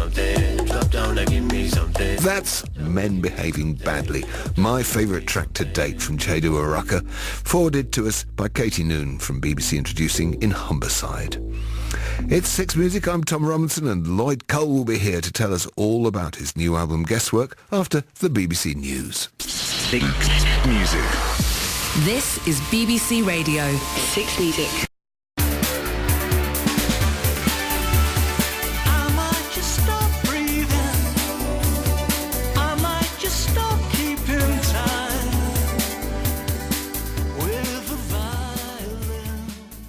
something. Drop down and give me something. That's Men Behaving Badly, my favourite track to date from Chedu Araka, forwarded to us by Katie Noon from BBC Introducing in Humberside. It's Six Music, I'm Tom Robinson, and Lloyd Cole will be here to tell us all about his new album Guesswork after the BBC News. Six Music. This is BBC Radio. Six Music.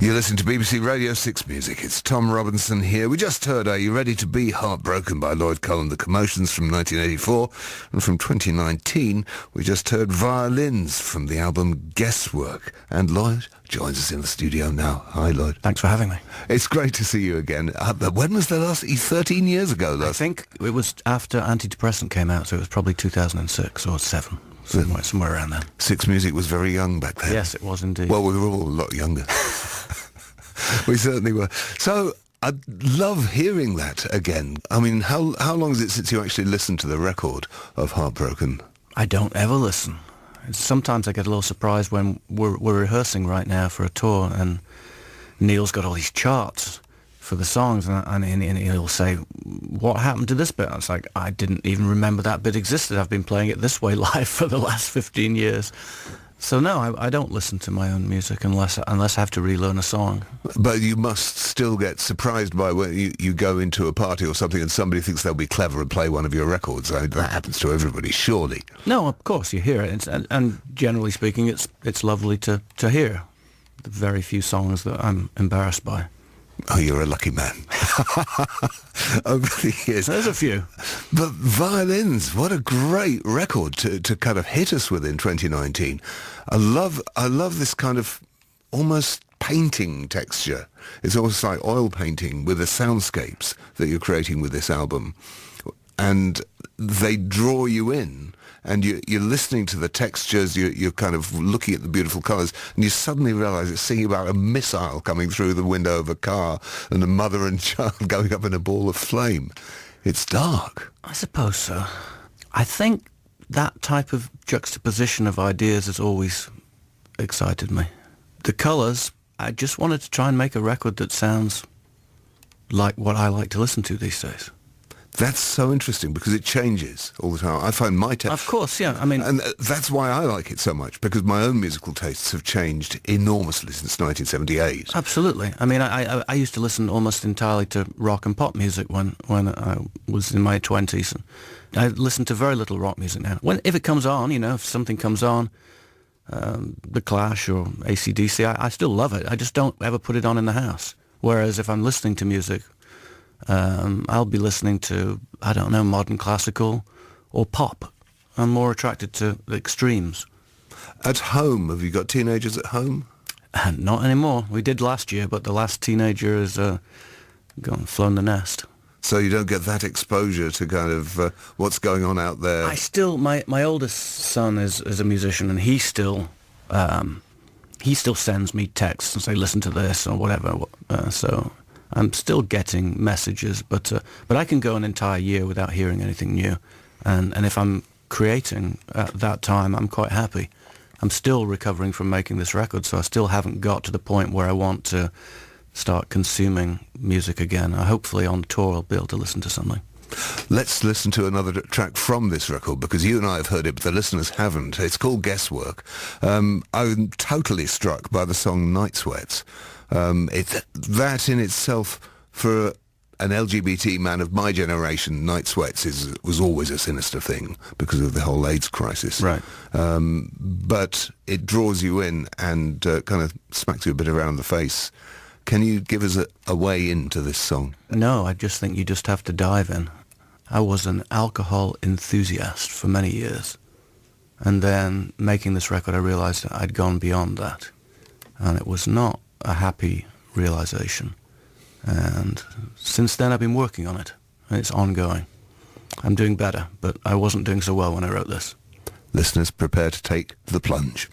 You listen to BBC Radio 6 Music. It's Tom Robinson here. We just heard Are You Ready to Be Heartbroken by Lloyd Cole and the Commotions from 1984. And from 2019, we just heard Violins from the album Guesswork. And Lloyd joins us in the studio now. Hi, Lloyd. Thanks for having me. It's great to see you again. When was the last? 13 years ago. I think it was after Antidepressant came out, so it was probably 2006 or 7. Somewhere around then. Six Music was very young back then. Yes, it was indeed. Well, we were all a lot younger. We certainly were. So I'd love hearing that again. I mean, how long is it since you actually listened to the record of Heartbroken? I don't ever listen. Sometimes I get a little surprised when we're rehearsing right now for a tour, and Neil's got all these charts for the songs, and he'll say, what happened to this bit? I was like, I didn't even remember that bit existed. I've been playing it this way live for the last 15 years. So no, I don't listen to my own music unless I have to relearn a song. But you must still get surprised by when you go into a party or something and somebody thinks they'll be clever and play one of your records. I mean, that happens to everybody, surely. No, of course, you hear it. And generally speaking, it's lovely to hear the very few songs that I'm embarrassed by. Oh, you're a lucky man. Over the years. There's a few. But Violins, what a great record to kind of hit us with in 2019. I love this kind of almost painting texture. It's almost like oil painting with the soundscapes that you're creating with this album. And they draw you in. And you're listening to the textures, you're kind of looking at the beautiful colours, and you suddenly realise it's singing about a missile coming through the window of a car and a mother and child going up in a ball of flame. It's dark. I suppose so. I think that type of juxtaposition of ideas has always excited me. The colours, I just wanted to try and make a record that sounds like what I like to listen to these days. That's so interesting because it changes all the time. I find my taste... Of course, yeah. I mean... And that's why I like it so much, because my own musical tastes have changed enormously since 1978. Absolutely. I mean, I used to listen almost entirely to rock and pop music when I was in my 20s. And I listen to very little rock music now. If it comes on, if something comes on, The Clash or AC/DC, I still love it. I just don't ever put it on in the house. Whereas if I'm listening to music... I'll be listening to, I don't know, modern classical or pop. I'm more attracted to the extremes. At home, have you got teenagers at home? Not anymore. We did last year, but the last teenager has flown the nest. So you don't get that exposure to kind of what's going on out there? My oldest son is a musician, and he still sends me texts and say, listen to this or whatever. So... I'm still getting messages, but I can go an entire year without hearing anything new. And if I'm creating at that time, I'm quite happy. I'm still recovering from making this record, so I still haven't got to the point where I want to start consuming music again. Hopefully on tour I'll be able to listen to something. Let's listen to another track from this record, because you and I have heard it, but the listeners haven't. It's called Guesswork. I'm totally struck by the song Night Sweats. That in itself, for an LGBT man of my generation, Night Sweats was always a sinister thing because of the whole AIDS crisis. Right. But it draws you in and kind of smacks you a bit around the face. Can you give us a way into this song? No, I just think you just have to dive in. I was an alcohol enthusiast for many years. And then making this record, I realized that I'd gone beyond that. And it was not a happy realization. And since then I've been working on it, and it's ongoing. I'm doing better, but I wasn't doing so well when I wrote this. Listeners, prepare to take the plunge.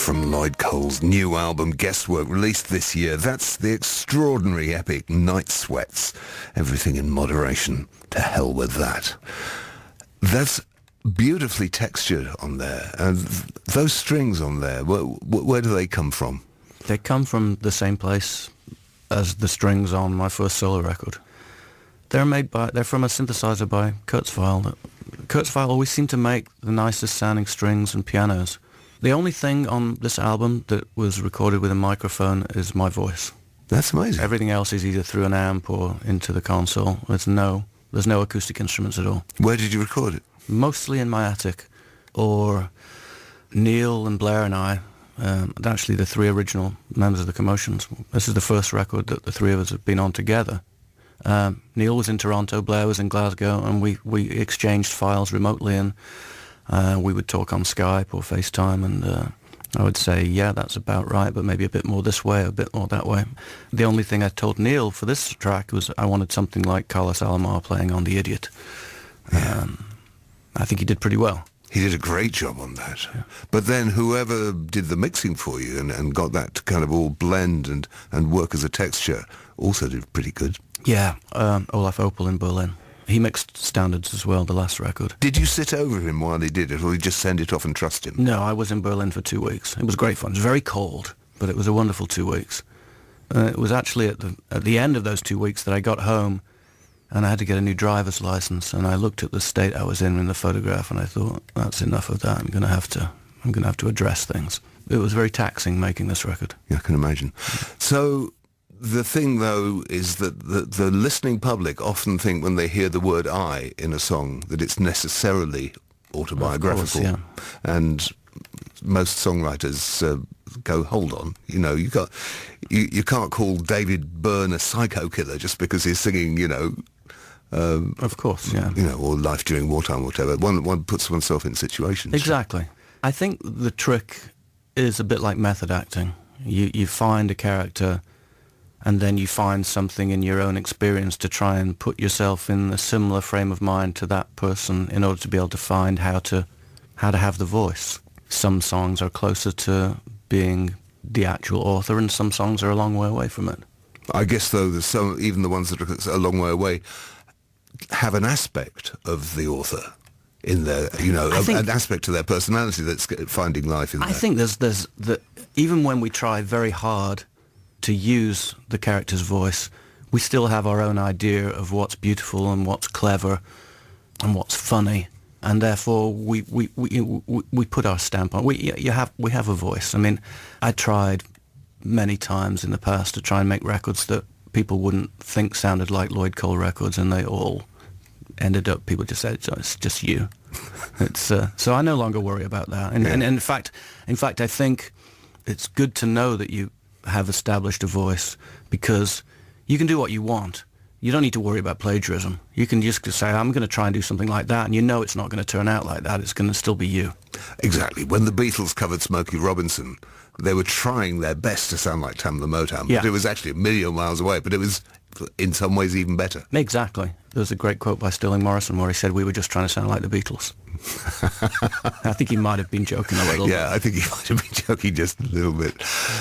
from Lloyd Cole's new album, Guesswork, released this year. That's the extraordinary epic Night Sweats. Everything in moderation. To hell with that. That's beautifully textured on there. And those strings on there, where do they come from? They come from the same place as the strings on my first solo record. They're from a synthesizer by Kurzweil. Kurzweil always seemed to make the nicest sounding strings and pianos. The only thing on this album that was recorded with a microphone is my voice. That's amazing. Everything else is either through an amp or into the console. There's no acoustic instruments at all. Where did you record it? Mostly in my attic, or Neil and Blair and I, actually the three original members of the Commotions. This is the first record that the three of us have been on together. Neil was in Toronto, Blair was in Glasgow, and we exchanged files remotely, and we would talk on Skype or FaceTime, and I would say, yeah, that's about right, but maybe a bit more this way, a bit more that way. The only thing I told Neil for this track was I wanted something like Carlos Alomar playing on The Idiot. Yeah. I think he did pretty well. He did a great job on that. Yeah. But then whoever did the mixing for you and got that to kind of all blend and work as a texture also did pretty good. Yeah, Olaf Opel in Berlin. He mixed standards as well, the last record. Did you sit over him while he did it, or you just send it off and trust him? No, I was in Berlin for 2 weeks. It was great fun. It was very cold, but it was a wonderful 2 weeks. It was actually at the end of those 2 weeks that I got home, and I had to get a new driver's license, and I looked at the state I was in the photograph, and I thought, that's enough of that. I'm going to have to address things. It was very taxing making this record. Yeah, I can imagine. So the thing, though, is that the listening public often think when they hear the word I in a song that it's necessarily autobiographical. Of course, yeah. And most songwriters go, hold on, you can't call David Byrne a psycho killer just because he's singing, of course, yeah. Or Life During Wartime or whatever. One puts oneself in situations. Exactly. I think the trick is a bit like method acting. You find a character, and then you find something in your own experience to try and put yourself in a similar frame of mind to that person in order to be able to find how to have the voice. Some songs are closer to being the actual author, and some songs are a long way away from it. I guess, though, there's even the ones that are a long way away have an aspect of the author in there, an aspect to their personality that's finding life in there. I think there's even when we try very hard to use the character's voice, we still have our own idea of what's beautiful and what's clever and what's funny, and therefore we put our stamp on. We have a voice. I mean, I tried many times in the past to try and make records that people wouldn't think sounded like Lloyd Cole records, and they all ended up, people just said, it's just you. So I no longer worry about that. And in fact, I think it's good to know that you have established a voice, because you can do what you want. You don't need to worry about plagiarism. You can just say, I'm going to try and do something like that, and it's not going to turn out like that. It's going to still be you. Exactly. When the Beatles covered Smokey Robinson, they were trying their best to sound like Tamla Motown, but it was actually a million miles away, but it was in some ways even better. Exactly. There's a great quote by Sterling Morrison where he said, we were just trying to sound like the Beatles. I think he might have been joking a little bit. Yeah, I think he might have been joking just a little bit.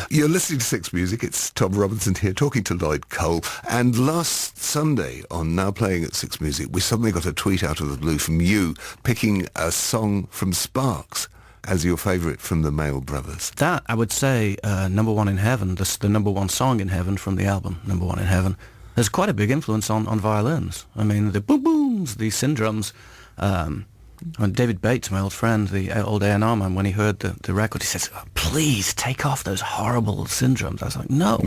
You're listening to Six Music. It's Tom Robinson here talking to Lloyd Cole. And last Sunday on Now Playing at Six Music, we suddenly got a tweet out of the blue from you picking a song from Sparks as your favourite from the Mail Brothers. That, I would say, Number One in Heaven, the number one song in heaven from the album, Number One in Heaven, there's quite a big influence on violins. I mean, the boom-booms, the syndromes. And David Bates, my old friend, the old A&R man, when he heard the record, he says, please take off those horrible syndromes. I was like, no,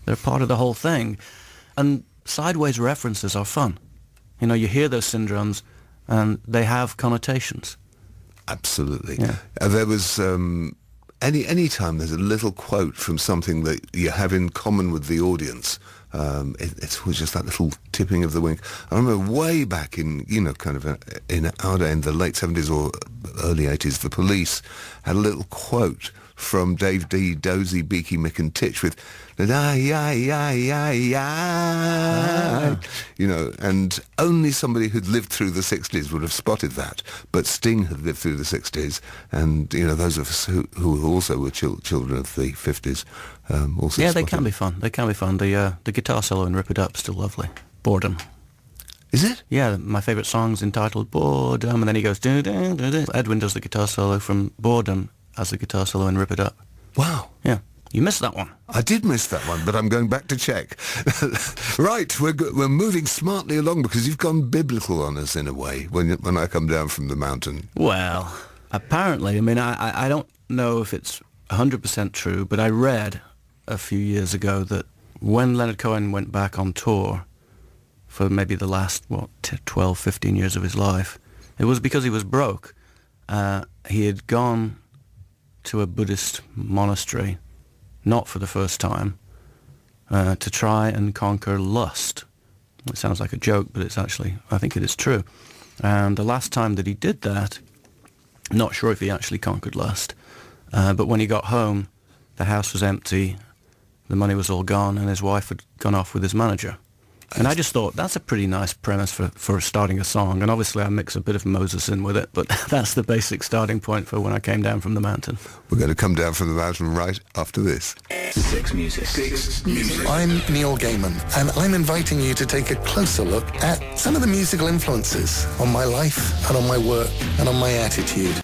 they're part of the whole thing. And sideways references are fun. You hear those syndromes and they have connotations. Absolutely. Yeah. There was any time there's a little quote from something that you have in common with the audience, It's always just that little tipping of the wing. I remember way back in, kind of in our day, in the late 70s or early 80s, the Police had a little quote from Dave D, Dozy, Beaky, Mick and Titch with, and only somebody who'd lived through the 60s would have spotted that. But Sting had lived through the 60s, and, those of us who also were children of the 50s also Yeah, spotted. they can be fun. They can be fun. The guitar solo in Rip It Up is still lovely. Boredom. Is it? Yeah, my favourite song's entitled Boredom, and then he goes, doo, doo, doo, doo. Edwin does the guitar solo from Boredom as the guitar solo in Rip It Up. Wow. Yeah. You missed that one. I did miss that one, but I'm going back to check. Right, we're moving smartly along because you've gone biblical on us in a way when I come down from the mountain. Well, apparently, I mean, I don't know if it's 100% true, but I read a few years ago that when Leonard Cohen went back on tour for maybe the last, 12, 15 years of his life, it was because he was broke. He had gone to a Buddhist monastery, not for the first time, to try and conquer lust. It sounds like a joke, but it's actually, I think it is true. And the last time that he did that, not sure if he actually conquered lust, but when he got home, the house was empty, the money was all gone, and his wife had gone off with his manager. And I just thought, that's a pretty nice premise for starting a song. And obviously I mix a bit of Moses in with it, but that's the basic starting point for when I came down from the mountain. We're going to come down from the mountain right after this. Six Music. I'm Neil Gaiman, and I'm inviting you to take a closer look at some of the musical influences on my life and on my work and on my attitude.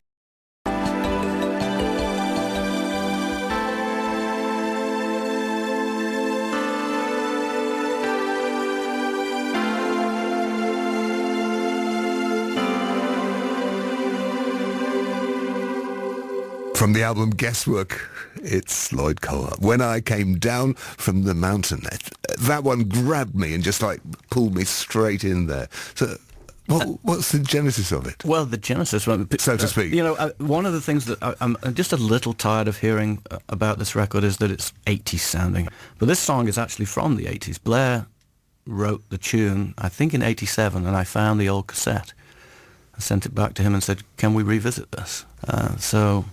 From the album Guesswork, it's Lloyd Cole. When I Came Down from the Mountain. That one grabbed me and just pulled me straight in there. So what's the genesis of it? Well, the genesis, so to speak. One of the things that I'm just a little tired of hearing about this record is that it's 80s sounding. But this song is actually from the 80s. Blair wrote the tune, I think in 87, and I found the old cassette. I sent it back to him and said, can we revisit this? So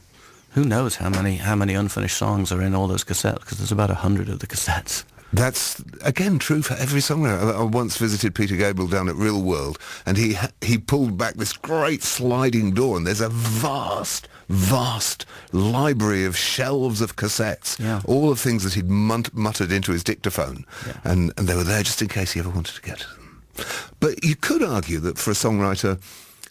who knows how many unfinished songs are in all those cassettes, because there's about 100 of the cassettes. That's, again, true for every songwriter. I once visited Peter Gabriel down at Real World, and he pulled back this great sliding door, and there's a vast library of shelves of cassettes, all of things that he'd muttered into his dictaphone, and they were there just in case he ever wanted to get to them. But you could argue that for a songwriter,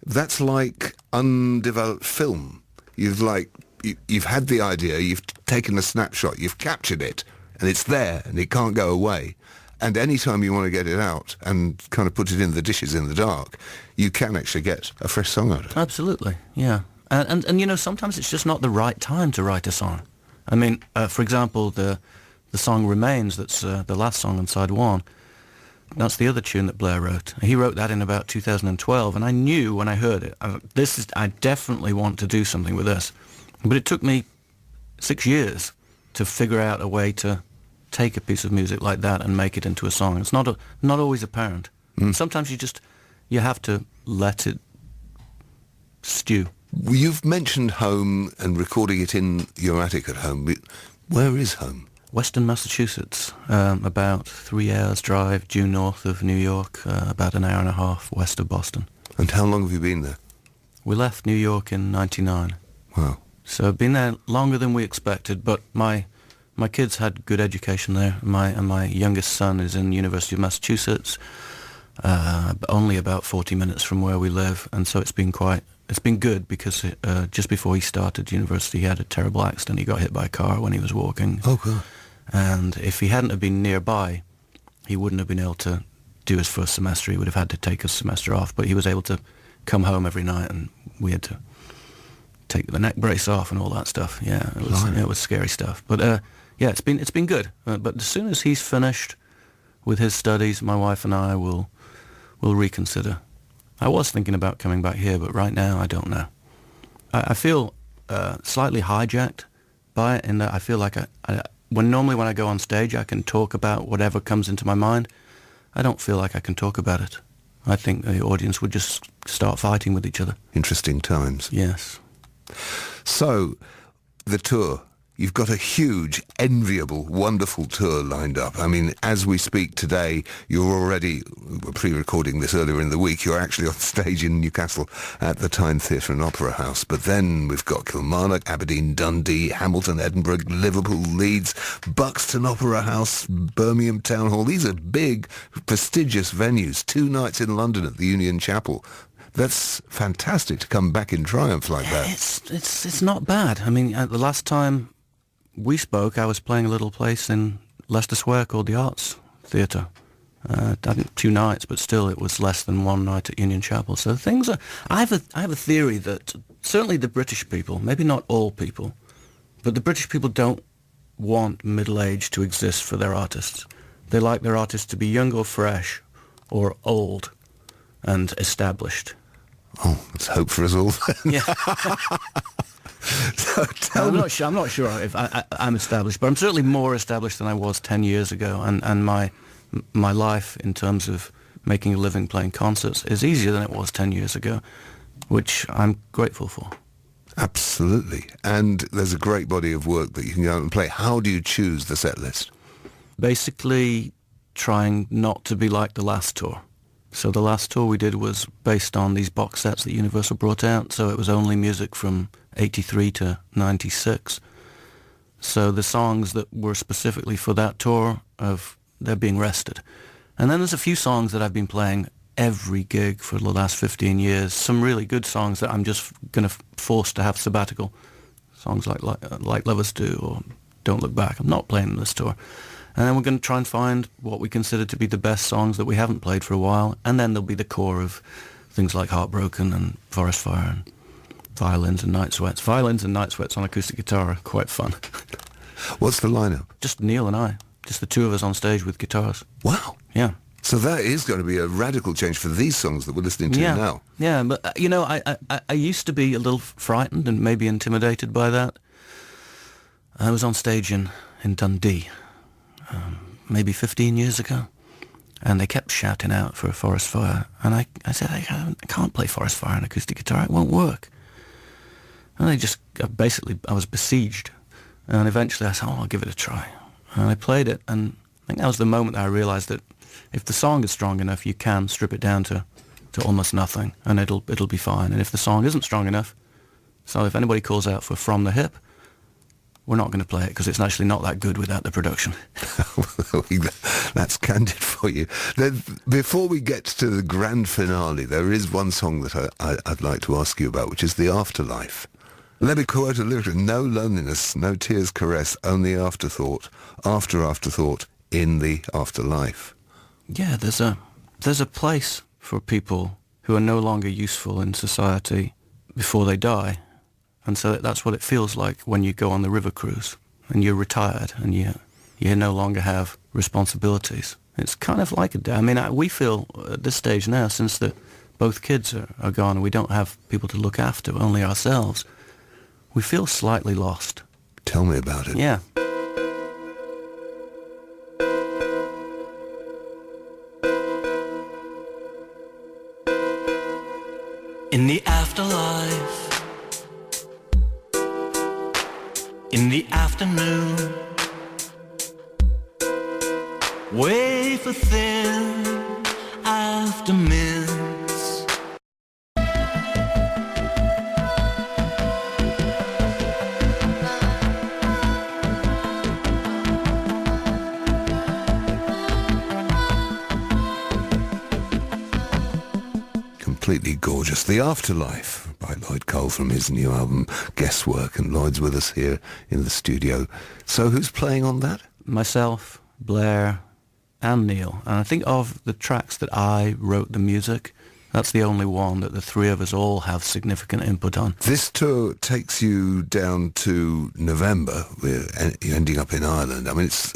that's like undeveloped film. You've had the idea, you've taken a snapshot, you've captured it, and it's there, and it can't go away. And any time you want to get it out and kind of put it in the dishes in the dark, you can actually get a fresh song out of it. Absolutely, yeah. And sometimes it's just not the right time to write a song. I mean, for example, the song Remains, that's the last song on side one, that's the other tune that Blair wrote. He wrote that in about 2012, and I knew when I heard it, I definitely want to do something with this. But it took me 6 years to figure out a way to take a piece of music like that and make it into a song. It's not always apparent. Sometimes you have to let it stew. You've mentioned home and recording it in your attic at home. Where is home? Western Massachusetts, about 3 hours drive due north of New York, about an hour and a half west of Boston. And how long have you been there? We left New York in '99. Wow. So I've been there longer than we expected, but my kids had good education there. My youngest son is in the University of Massachusetts, only about 40 minutes from where we live, and so it's been good because just before he started university, he had a terrible accident. He got hit by a car when he was walking. Oh, God. And if he hadn't have been nearby, he wouldn't have been able to do his first semester. He would have had to take a semester off, but he was able to come home every night, and we had to take the neck brace off and all that stuff. Yeah, it was scary stuff. But it's been good. But as soon as he's finished with his studies, my wife and I will reconsider. I was thinking about coming back here, but right now I don't know. I feel slightly hijacked by it in that I feel like Normally when I go on stage, I can talk about whatever comes into my mind. I don't feel like I can talk about it. I think the audience would just start fighting with each other. Interesting times. Yes. So, the tour. You've got a huge, enviable, wonderful tour lined up. I mean, as we speak today, you're already, we're pre-recording this earlier in the week, you're actually on stage in Newcastle at the Tyne Theatre and Opera House. But then we've got Kilmarnock, Aberdeen, Dundee, Hamilton, Edinburgh, Liverpool, Leeds, Buxton Opera House, Birmingham Town Hall. These are big, prestigious venues. 2 nights in London at the Union Chapel. That's fantastic to come back in triumph like that. It's not bad. I mean, the last time we spoke, I was playing a little place in Leicester Square called the Arts Theatre. I think 2 nights, but still it was less than 1 night at Union Chapel. So things are... I have a theory that certainly the British people, maybe not all people, but the British people don't want middle age to exist for their artists. They like their artists to be young or fresh or old and established. Oh, let's hope for us all. Yeah. So I'm not sure if I'm established, but I'm certainly more established than I was 10 years ago, and my life in terms of making a living playing concerts is easier than it was 10 years ago, which I'm grateful for. Absolutely. And there's a great body of work that you can go out and play. How do you choose the set list? Basically trying not to be like the last tour. So the last tour we did was based on these box sets that Universal brought out, so it was only music from 83 to 96. So the songs that were specifically for that tour, they're being rested. And then there's a few songs that I've been playing every gig for the last 15 years, some really good songs that I'm just going to force to have sabbatical. Songs like Lovers Do or Don't Look Back. I'm not playing them this tour. And then we're going to try and find what we consider to be the best songs that we haven't played for a while. And then there'll be the core of things like Heartbroken and Forest Fire and Violins and Night Sweats. Violins and Night Sweats on acoustic guitar are quite fun. What's the lineup? Just Neil and I. Just the 2 of us on stage with guitars. Wow. Yeah. So that is going to be a radical change for these songs that we're listening to now. Yeah, but, I used to be a little frightened and maybe intimidated by that. I was on stage in Dundee. Maybe 15 years ago, and they kept shouting out for a Forest Fire, and I said, I can't play Forest Fire on acoustic guitar, it won't work. And they just, I was besieged, and eventually I said, I'll give it a try. And I played it, and I think that was the moment that I realized that if the song is strong enough, you can strip it down to almost nothing, and it'll be fine. And if the song isn't strong enough, so if anybody calls out for From the Hip, we're not going to play it because it's actually not that good without the production. That's candid for you. Then, before we get to the grand finale, there is one song that I'd like to ask you about, which is The Afterlife. Let me quote a lyric: no loneliness, no tears caress, only afterthought, afterthought in the afterlife. Yeah, there's a place for people who are no longer useful in society before they die. And so that's what it feels like when you go on the river cruise and you're retired and you no longer have responsibilities. It's kind of like a day. I mean, we feel at this stage now, since both kids are gone and we don't have people to look after, only ourselves, we feel slightly lost. Tell me about it. Yeah. In the afterlife, in the afternoon, wafer thin after mince. Completely gorgeous. The Afterlife by Lloyd Cole from his new album Guesswork, and Lloyd's with us here in the studio. So who's playing on that? Myself, Blair and Neil. And I think of the tracks that I wrote the music, that's the only one that the 3 of us all have significant input on. This tour takes you down to November. We're ending up in Ireland. I mean, it's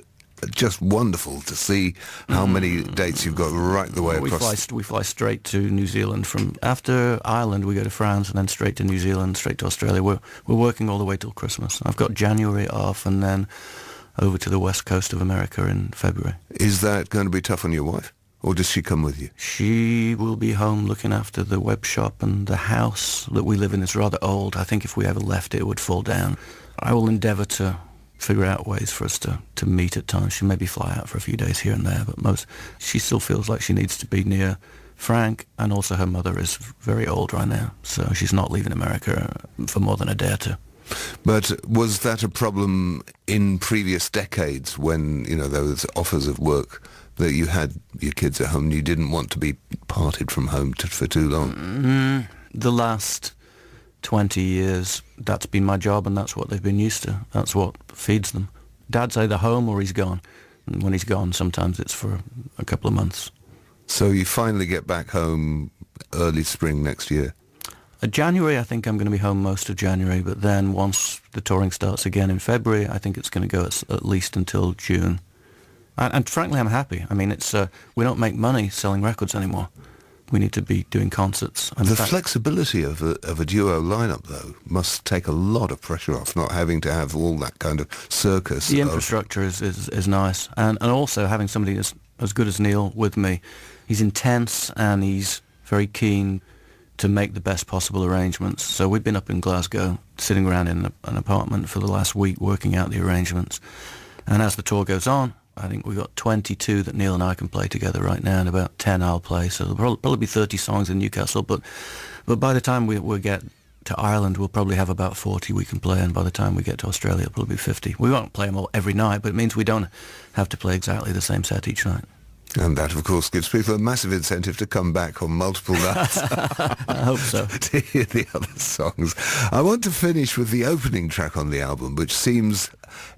just wonderful to see how many dates you've got right the way across. We fly straight to New Zealand. From after Ireland, we go to France, and then straight to New Zealand, straight to Australia. We're working all the way till Christmas. I've got January off, and then over to the west coast of America in February. Is that going to be tough on your wife? Or does she come with you? She will be home looking after the web shop, and the house that we live in is rather old. I think if we ever left it, it would fall down. I will endeavour to figure out ways for us to meet at times. She maybe fly out for a few days here and there, but she still feels like she needs to be near Frank, and also her mother is very old right now, so she's not leaving America for more than a day or two. But was that a problem in previous decades when, there was offers of work that you had your kids at home and you didn't want to be parted from home for too long? The last 20 years, that's been my job, and that's what they've been used to. That's what feeds them. Dad's either home or he's gone. And when he's gone, sometimes it's for a couple of months. So you finally get back home early spring next year? January, I think I'm going to be home most of January, but then once the touring starts again in February, I think it's going to go at least until June. And frankly, I'm happy. I mean, we don't make money selling records anymore. We need to be doing concerts. And the flexibility of a duo lineup, though, must take a lot of pressure off, not having to have all that kind of circus. The infrastructure is nice. And also having somebody as good as Neil with me. He's intense and he's very keen to make the best possible arrangements. So we've been up in Glasgow, sitting around in an apartment for the last week, working out the arrangements. And as the tour goes on, I think we've got 22 that Neil and I can play together right now, and about 10 I'll play. So there'll probably be 30 songs in Newcastle, but by the time we get to Ireland, we'll probably have about 40 we can play, and by the time we get to Australia, it'll probably be 50. We won't play them all every night, but it means we don't have to play exactly the same set each night. And that, of course, gives people a massive incentive to come back on multiple nights. I hope so. To hear the other songs. I want to finish with the opening track on the album, which seems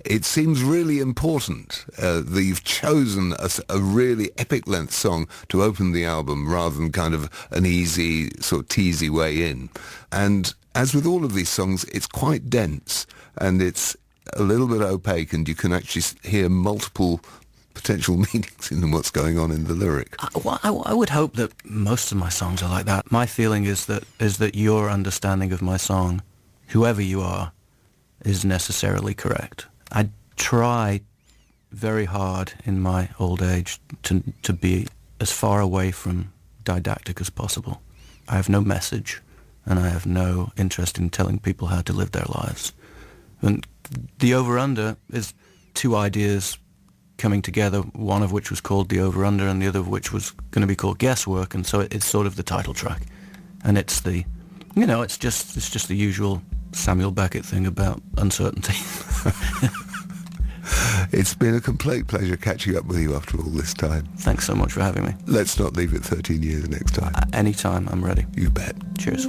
really important that you've chosen a really epic length song to open the album rather than kind of an easy, sort of teasy way in. And as with all of these songs, it's quite dense and it's a little bit opaque, and you can actually hear multiple potential meanings in what's going on in the lyric. I would hope that most of my songs are like that. My feeling is that your understanding of my song, whoever you are, is necessarily correct. I try very hard in my old age to be as far away from didactic as possible. I have no message, and I have no interest in telling people how to live their lives. And the over-under is two ideas coming together, one of which was called The Over-Under and the other of which was going to be called Guesswork, and so it's sort of the title track. And it's it's just the usual Samuel Beckett thing about uncertainty. It's been a complete pleasure catching up with you after all this time. Thanks so much for having me. Let's not leave it 13 years next time. Anytime, I'm ready. You bet. Cheers.